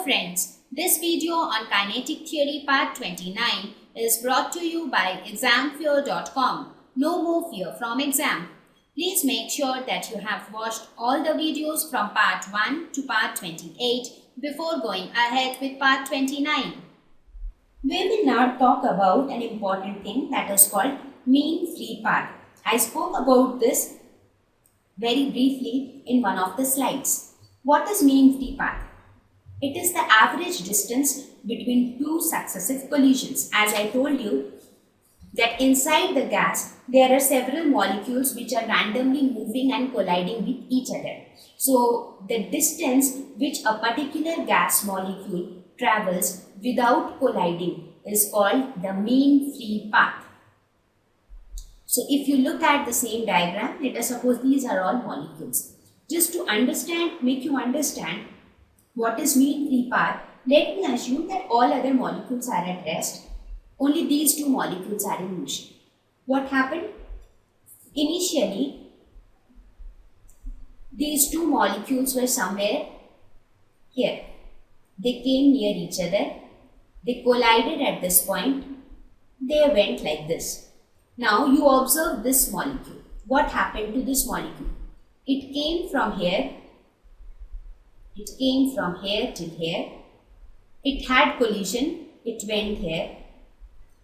Hello friends, this video on Kinetic Theory Part 29 is brought to you by examfear.com. No more fear from exam. Please make sure that you have watched all the videos from Part 1 to Part 28 before going ahead with Part 29. We will now talk about an important thing that is called mean free path. I spoke about this very briefly in one of the slides. What is mean free path? It is the average distance between two successive collisions. As I told you that inside the gas there are several molecules which are randomly moving and colliding with each other. So the distance which a particular gas molecule travels without colliding is called the mean free path. So if you look at the same diagram, let us suppose these are all molecules. Just to make you understand what is mean free path, let me assume that all other molecules are at rest. Only these two molecules are in motion. What happened? Initially, these two molecules were somewhere here. They came near each other. They collided at this point. They went like this. Now you observe this molecule. What happened to this molecule? It came from here. It came from here till here. It had collision. It went here.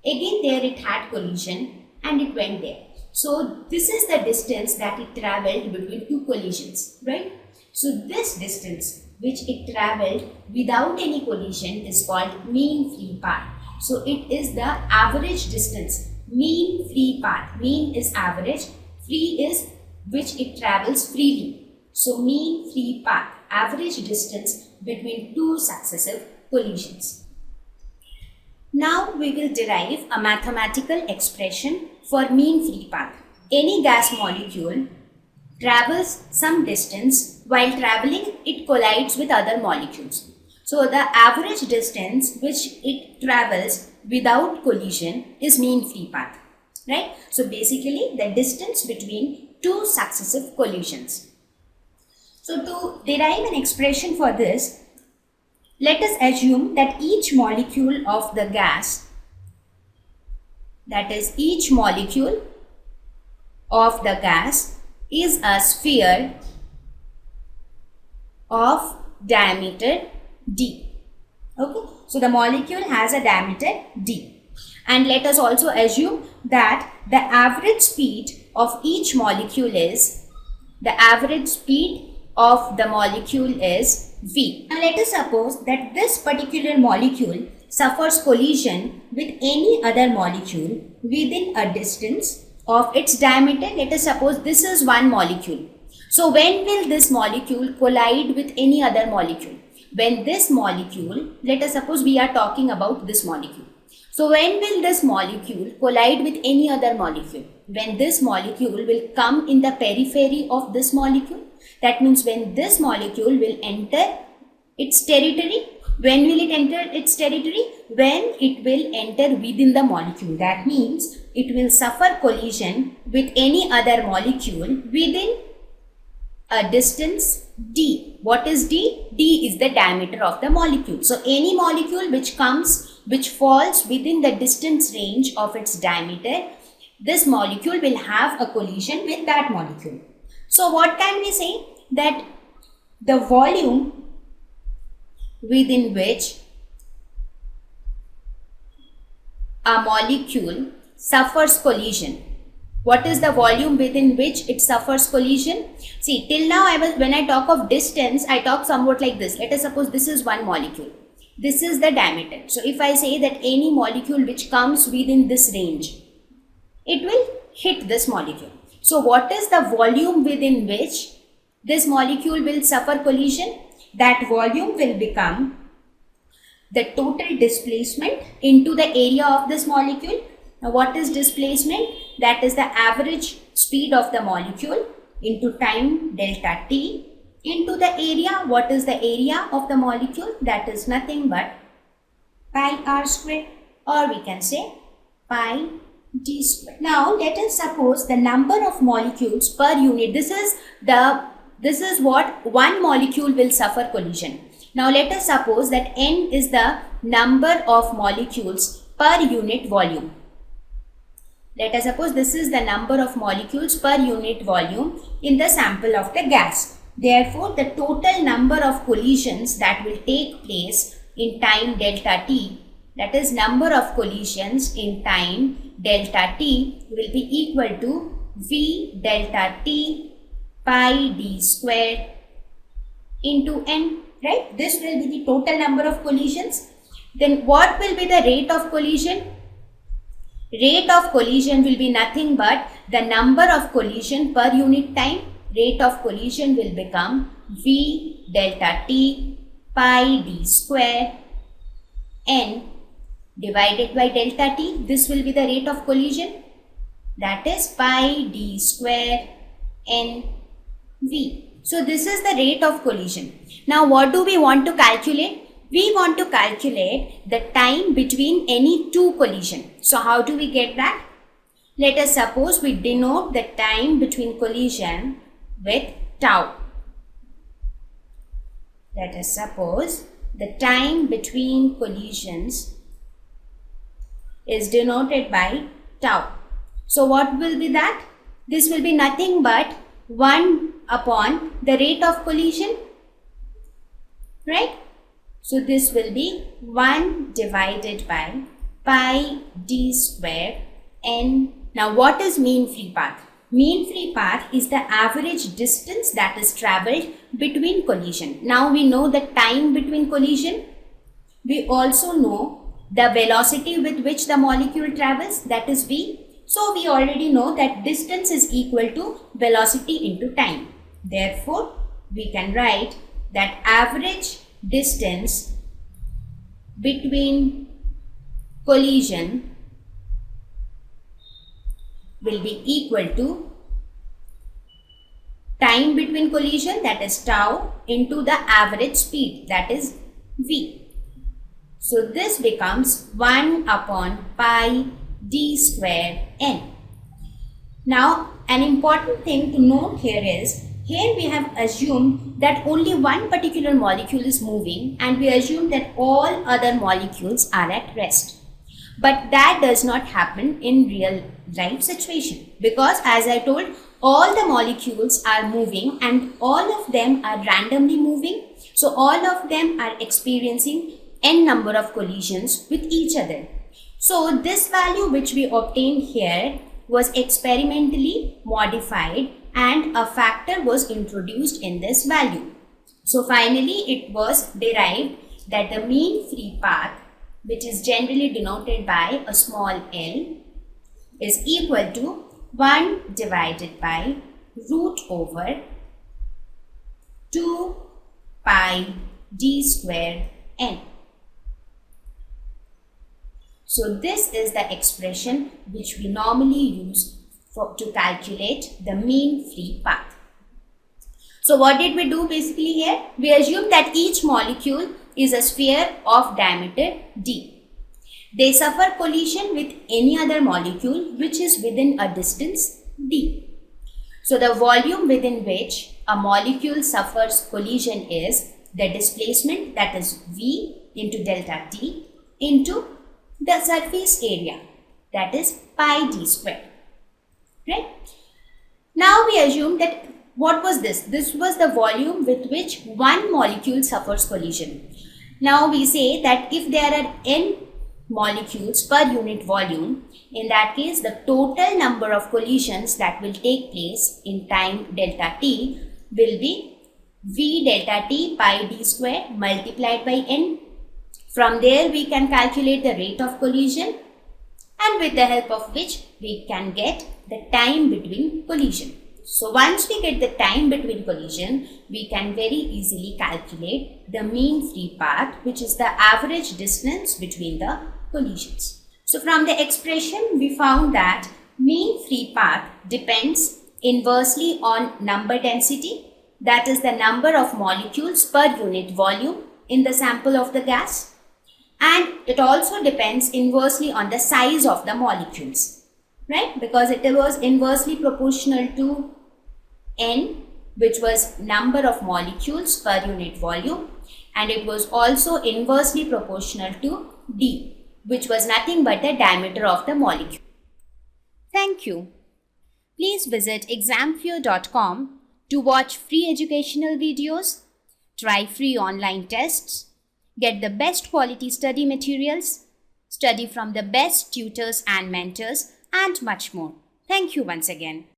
Again there it had collision and it went there. So this is the distance that it travelled between two collisions, right? So this distance which it travelled without any collision is called mean free path. So it is the average distance. Mean free path. Mean is average. Free is which it travels freely. So mean free path. Average distance between two successive collisions. Now we will derive a mathematical expression for mean free path. Any gas molecule travels some distance. While traveling, it collides with other molecules. So the average distance which it travels without collision is mean free path, right? So basically the distance between two successive collisions. So to derive an expression for this, let us assume that each molecule of the gas, that is each molecule of the gas is a sphere of diameter d. Okay, so the molecule has a diameter d. And let us also assume that the average speed of each molecule is, v. Now let us suppose that this particular molecule suffers collision with any other molecule within a distance of its diameter. Let us suppose this is one molecule. So when will this molecule collide with any other molecule? When this molecule, let us suppose we are talking about this molecule. So when will this molecule collide with any other molecule? When this molecule will come in the periphery of this molecule. That means when this molecule will enter its territory. When will it enter its territory? When it will enter within the molecule. That means it will suffer collision with any other molecule within a distance d. What is d? D is the diameter of the molecule. So any molecule which falls within the distance range of its diameter, this molecule will have a collision with that molecule. So what can we say? That the volume within which a molecule suffers collision. What is the volume within which it suffers collision? See, till now when I talk of distance, I talk somewhat like this. Let us suppose this is one molecule. This is the diameter. So if I say that any molecule which comes within this range, it will hit this molecule. So what is the volume within which this molecule will suffer collision? That volume will become the total displacement into the area of this molecule. Now what is displacement? That is the average speed of the molecule into time delta t into the area. What is the area of the molecule? That is nothing but pi r square, or we can say pi d square. Now let us suppose the number of molecules per unit. This is what one molecule will suffer collision. Now let us suppose that n is the number of molecules per unit volume. Let us suppose this is the number of molecules per unit volume in the sample of the gas. Therefore, the total number of collisions that will take place in time delta t, that is number of collisions in time delta t, will be equal to V delta t pi d square into n, right? This will be the total number of collisions. Then what will be the rate of collision? Rate of collision will be nothing but the number of collision per unit time. Rate of collision will become V delta t pi d square n divided by delta t. This will be the rate of collision, that is pi d square n v. So this is the rate of collision. Now what do we want to calculate? We want to calculate the time between any two collision. So how do we get that? Let us suppose we denote the time between collision with tau. Let us suppose the time between collisions is denoted by tau. So what will be that? This will be nothing but 1 upon the rate of collision, right? So this will be 1 divided by pi d square n. Now what is mean free path? Mean free path is the average distance that is travelled between collision. Now we know the time between collision. We also know the velocity with which the molecule travels, that is v. So we already know that distance is equal to velocity into time. Therefore, we can write that average distance between collision will be equal to time between collision, that is tau, into the average speed, that is v. So this becomes 1 upon pi d square n. Now an important thing to note here is, here we have assumed that only one particular molecule is moving and we assume that all other molecules are at rest. But that does not happen in real life situation, because as I told, all the molecules are moving and all of them are randomly moving. So all of them are experiencing n number of collisions with each other. So this value which we obtained here was experimentally modified and a factor was introduced in this value. So finally it was derived that the mean free path, which is generally denoted by a small l, is equal to 1 divided by root over 2 pi d square n. So this is the expression which we normally use to calculate the mean free path. So what did we do basically here? We assumed that each molecule is a sphere of diameter d. They suffer collision with any other molecule which is within a distance d. So the volume within which a molecule suffers collision is the displacement, that is v into delta t, into the surface area, that is pi d square. Right? Now we assume that what was this? This was the volume with which one molecule suffers collision. Now we say that if there are n molecules per unit volume, in that case the total number of collisions that will take place in time delta t will be v delta t pi d square multiplied by n. From there we can calculate the rate of collision, and with the help of which we can get the time between collision. So once we get the time between collision, we can very easily calculate the mean free path, which is the average distance between the collisions. So from the expression we found that mean free path depends inversely on number density, that is the number of molecules per unit volume in the sample of the gas, and it also depends inversely on the size of the molecules, right? Because it was inversely proportional to n, which was number of molecules per unit volume, and it was also inversely proportional to d, which was nothing but the diameter of the molecule. Thank you. Please visit examfear.com to watch free educational videos, try free online tests, get the best quality study materials, study from the best tutors and mentors, and much more. Thank you once again.